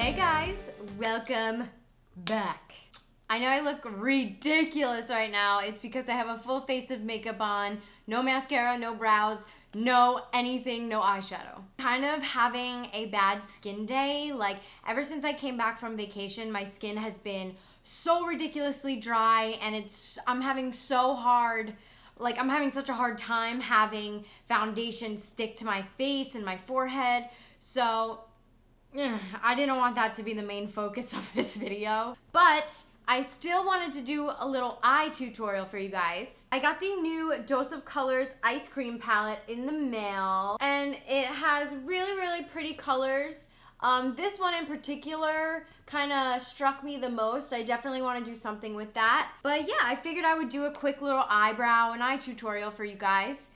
Hey guys, welcome back. I know I look ridiculous right now. It's because I have a full face of makeup on, no mascara, no brows, no anything, no eyeshadow. Kind of having a bad skin day. Like ever since I came back from vacation, my skin has been so ridiculously dry and I'm having such a hard time having foundation stick to my face and my forehead. So I didn't want that to be the main focus of this video, but I still wanted to do a little eye tutorial for you guys. I got the new Dose of Colors Eyescream palette in the mail, and it has really, really pretty colors. This one in particular kind of struck me the most. I definitely want to do something with that. But yeah, I figured I would do a quick little eyebrow and eye tutorial for you guys.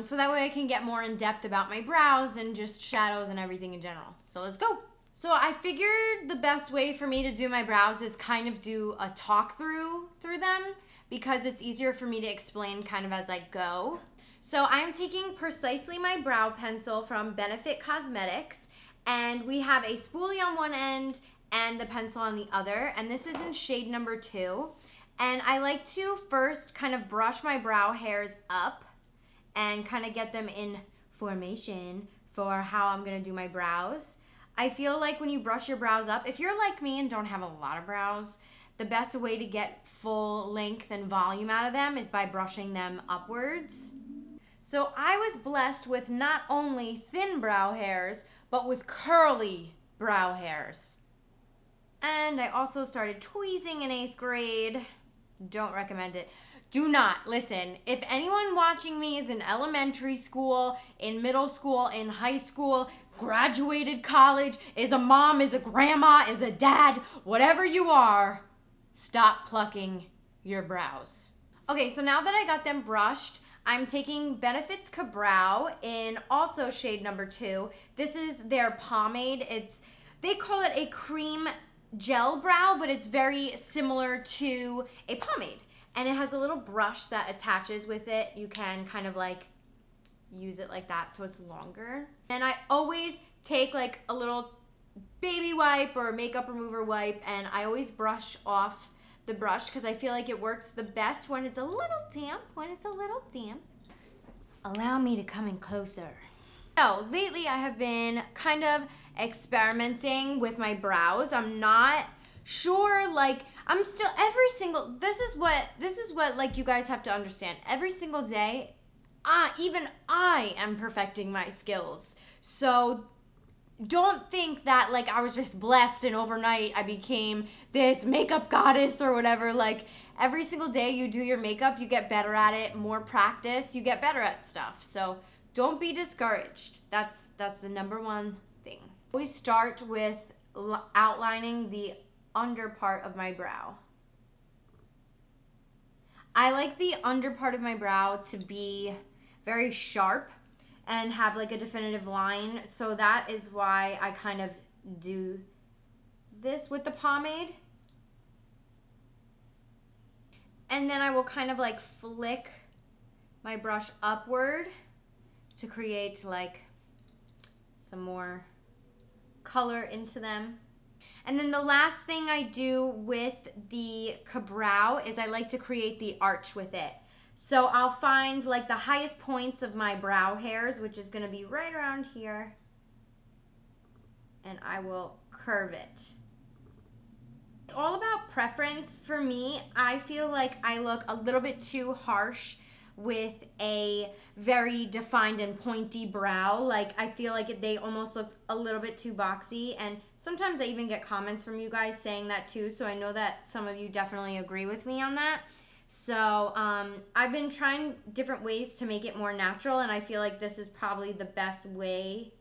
So that way I can get more in depth about my brows and just shadows and everything in general. So let's go. So I figured the best way for me to do my brows is kind of do a talk through them because it's easier for me to explain kind of as I go. So I'm taking Precisely My Brow Pencil from Benefit Cosmetics, and we have a spoolie on one end and the pencil on the other, and this is in shade number 2. And I like to first kind of brush my brow hairs up and kind of get them in formation for how I'm going to do my brows. I feel like when you brush your brows up, if you're like me and don't have a lot of brows, the best way to get full length and volume out of them is by brushing them upwards. So I was blessed with not only thin brow hairs, but with curly brow hairs. And I also started tweezing in 8th grade. Don't recommend it. Do not, listen, if anyone watching me is in elementary school, in middle school, in high school, graduated college, is a mom, is a grandma, is a dad, whatever you are, stop plucking your brows. Okay, so now that I got them brushed, I'm taking Benefit's Ka-Brow in also shade number 2. This is their pomade. They call it a cream gel brow, but it's very similar to a pomade. And it has a little brush that attaches with it. You can kind of like use it like that so it's longer. And I always take like a little baby wipe or makeup remover wipe, and I always brush off the brush because I feel like it works the best when it's a little damp. Allow me to come in closer. So lately I have been kind of experimenting with my brows. I'm not sure, like I'm still this is what like you guys have to understand. Every single day, even I am perfecting my skills. So don't think that like I was just blessed and overnight I became this makeup goddess or whatever. Like every single day you do your makeup, you get better at it. More practice, you get better at stuff. So don't be discouraged. That's the number one thing. We start with outlining the under part of my brow. I like the under part of my brow to be very sharp and have like a definitive line, so that is why I kind of do this with the pomade. And then I will kind of like flick my brush upward to create like some more color into them. And then the last thing I do with the Ka-Brow is I like to create the arch with it. So I'll find like the highest points of my brow hairs, which is going to be right around here, and I will curve it. It's all about preference. For me, I feel like I look a little bit too harsh with a very defined and pointy brow. Like I feel like they almost look a little bit too boxy, and sometimes I even get comments from you guys saying that too, so I know that some of you definitely agree with me on that. So I've been trying different ways to make it more natural, and I feel like this is probably the best way.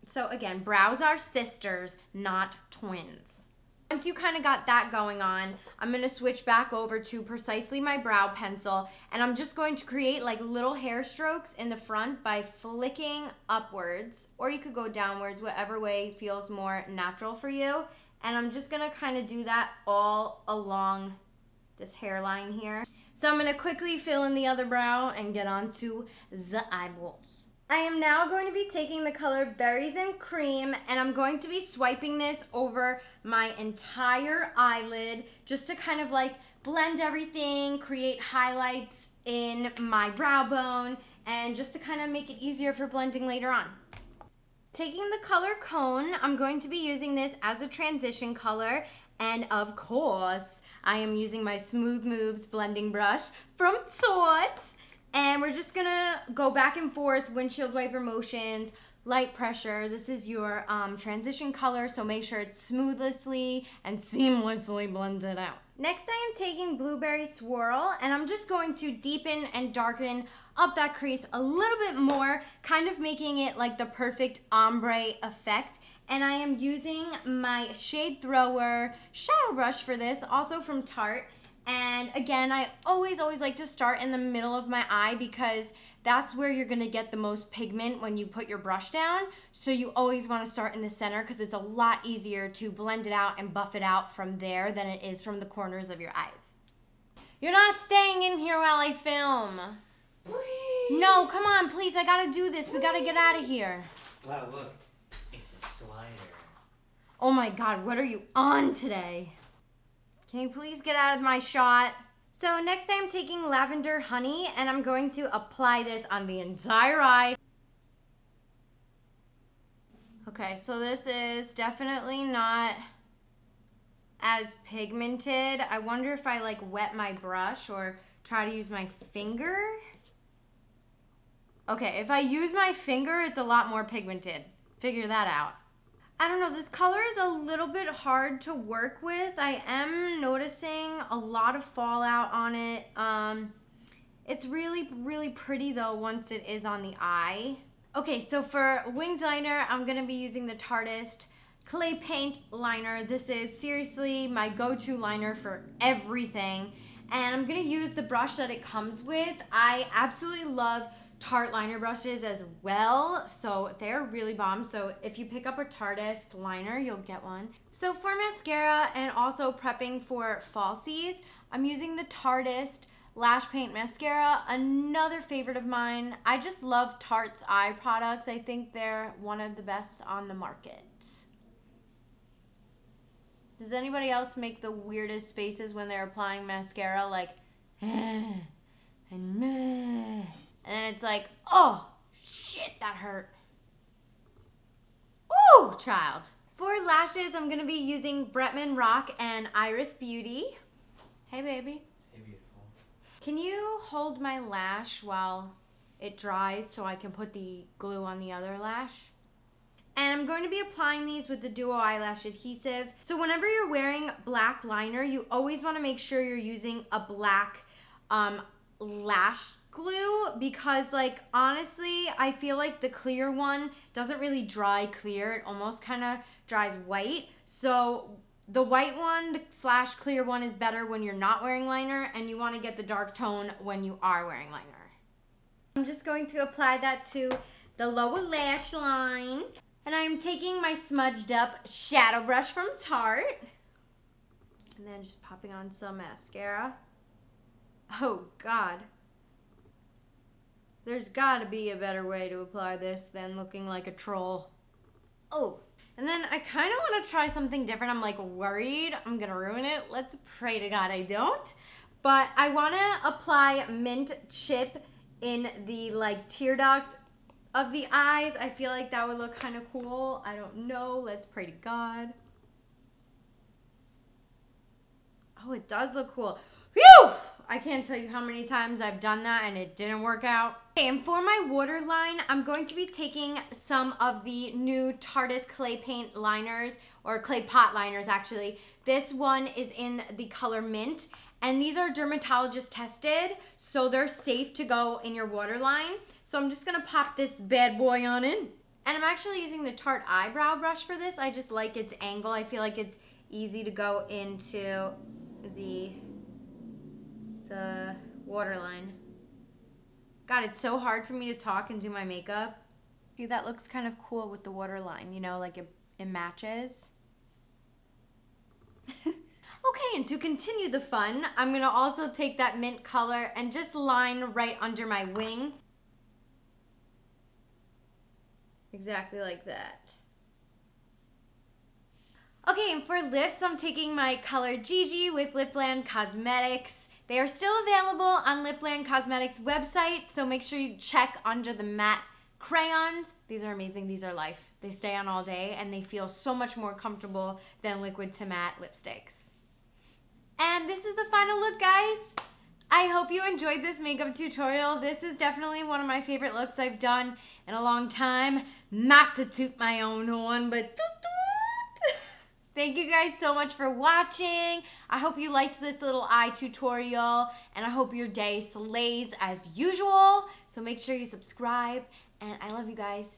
So again, brows are sisters, not twins. Once you kind of got that going on, I'm going to switch back over to Precisely My Brow Pencil, and I'm just going to create like little hair strokes in the front by flicking upwards, or you could go downwards, whatever way feels more natural for you. And I'm just going to kind of do that all along this hairline here. So I'm going to quickly fill in the other brow and get on to the eyeballs. I am now going to be taking the color Berries and Cream, and I'm going to be swiping this over my entire eyelid just to kind of like blend everything, create highlights in my brow bone, and just to kind of make it easier for blending later on. Taking the color Cone, I'm going to be using this as a transition color, and of course, I am using my Smooth Moves blending brush from Tarte. And we're just gonna go back and forth, windshield wiper motions, light pressure. This is your transition color, so make sure it's smoothly and seamlessly blended out. Next, I am taking Blueberry Swirl, and I'm just going to deepen and darken up that crease a little bit more, kind of making it like the perfect ombre effect. And I am using my Shade Thrower shadow brush for this, also from Tarte. And again, I always like to start in the middle of my eye because that's where you're gonna get the most pigment when you put your brush down. So you always wanna start in the center because it's a lot easier to blend it out and buff it out from there than it is from the corners of your eyes. You're not staying in here while I film. Please. No, come on, please, I gotta do this. We gotta get out of here. Wow, look, it's a slider. Oh my God, what are you on today? Can you please get out of my shot? So next I'm taking Lavender Honey, and I'm going to apply this on the entire eye. Okay, so this is definitely not as pigmented. I wonder if I like wet my brush or try to use my finger. Okay, if I use my finger, it's a lot more pigmented. Figure that out. I don't know, this color is a little bit hard to work with. I am noticing a lot of fallout on it. It's really pretty though once it is on the eye. Okay, so for winged liner, I'm gonna be using the Tarteist Clay Paint Liner. This is seriously my go-to liner for everything. And I'm gonna use the brush that it comes with. I absolutely love Tarte liner brushes as well, so they're really bomb. So if you pick up a Tarteist liner, you'll get one. So for mascara and also prepping for falsies, I'm using the Tarteist Lash Paint Mascara, another favorite of mine. I just love Tarte's eye products. I think they're one of the best on the market. Does anybody else make the weirdest faces when they're applying mascara, like and meh? And then it's like, oh, shit, that hurt. Ooh, child. For lashes, I'm going to be using Bretman Rock and Iris Beauty. Hey, baby. Hey, beautiful. Can you hold my lash while it dries so I can put the glue on the other lash? And I'm going to be applying these with the Duo Eyelash Adhesive. So whenever you're wearing black liner, you always want to make sure you're using a black lash glue, because like honestly I feel like the clear one doesn't really dry clear. It almost kind of dries white. So the white one slash clear one is better when you're not wearing liner, and you want to get the dark tone when you are wearing liner. I'm just going to apply that to the lower lash line, and I'm taking my smudged up shadow brush from Tarte and then just popping on some mascara. Oh God. There's gotta be a better way to apply this than looking like a troll. Oh, and then I kind of want to try something different. I'm like worried I'm gonna ruin it. Let's pray to God I don't. But I want to apply mint chip in the like tear duct of the eyes. I feel like that would look kind of cool. I don't know. Let's pray to God. Oh, it does look cool. Phew! I can't tell you how many times I've done that and it didn't work out. Okay, and for my waterline, I'm going to be taking some of the new Tardis clay paint liners, or clay pot liners actually. This one is in the color Mint, and these are dermatologist tested, so they're safe to go in your waterline. So I'm just gonna pop this bad boy on in. And I'm actually using the Tarte eyebrow brush for this. I just like its angle. I feel like it's easy to go into the waterline. God, it's so hard for me to talk and do my makeup. See, that looks kind of cool with the waterline, you know, like it matches. Okay, and to continue the fun, I'm gonna also take that mint color and just line right under my wing. Exactly like that. Okay, and for lips, I'm taking my color Gigi with Lipland Cosmetics. They are still available on Lipland Cosmetics website, so make sure you check under the matte crayons. These are amazing. These are life. They stay on all day, and they feel so much more comfortable than liquid to matte lipsticks. And this is the final look, guys. I hope you enjoyed this makeup tutorial. This is definitely one of my favorite looks I've done in a long time. Not to toot my own horn, but thank you guys so much for watching. I hope you liked this little eye tutorial, and I hope your day slays as usual. So make sure you subscribe, and I love you guys.